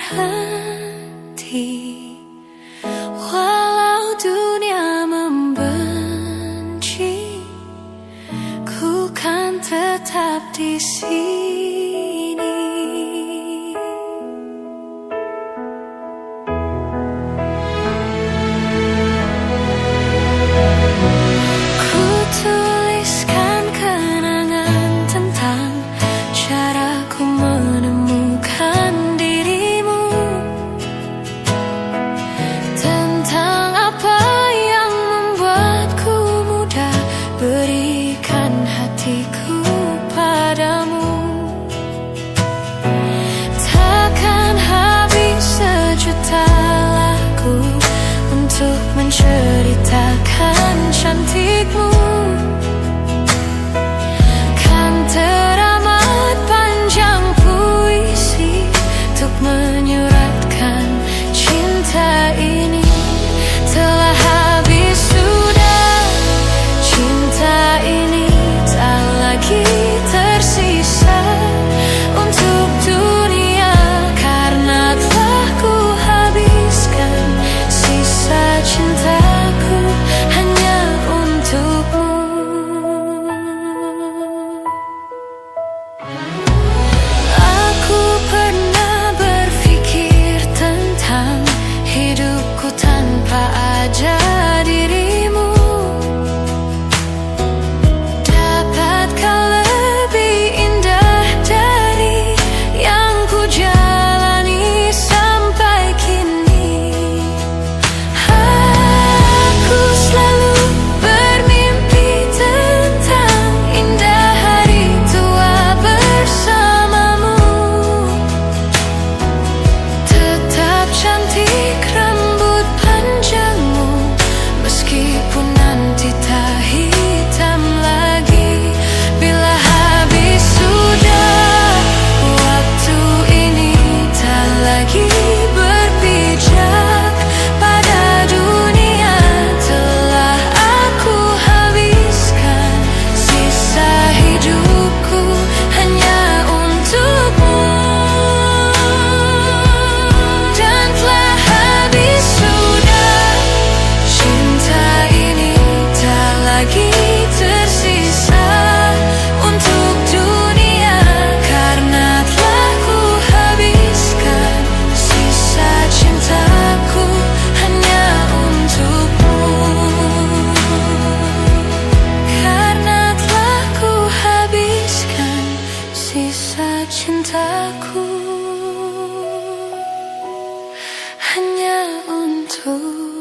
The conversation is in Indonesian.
hati. Walau dunia membenci, ku kan tetap di sini. Ku tuliskan kenangan tentang caraku menemukan dirimu, tentang apa yang membuatku mudah berikan hatiku padamu. Takkan habis sejuta lagu untuk menceritakan cantikmu. Kan teramat panjang puisi untuk menyuratkan cinta ini. Telah habis sudah cinta ini, tak lagi tersisa untuk dunia, karena telah ku habiskan sisa cintaku hanya untukmu. Aku pernah berpikir tentang hidupku tanpa ada dirimu. Dapatkah lebih indah dari yang ku jalani sampai kini? Aku selalu bermimpi tentang indah hari tua bersamamu. Tetap cantik rambut panjangmu, meskipun nanti tak hitam lagi. Bila habis sudah waktu ini, tak lagi berpijak pada dunia. Telah aku habiskan sisa hidupku hanya untukmu. Dan telah habis sudah cinta ini, tak lagi tersisa untuk dunia, karena telah ku habiskan sisa cintaku hanya untukmu. Karena telah ku habiskan sisa cintaku hanya untukmu.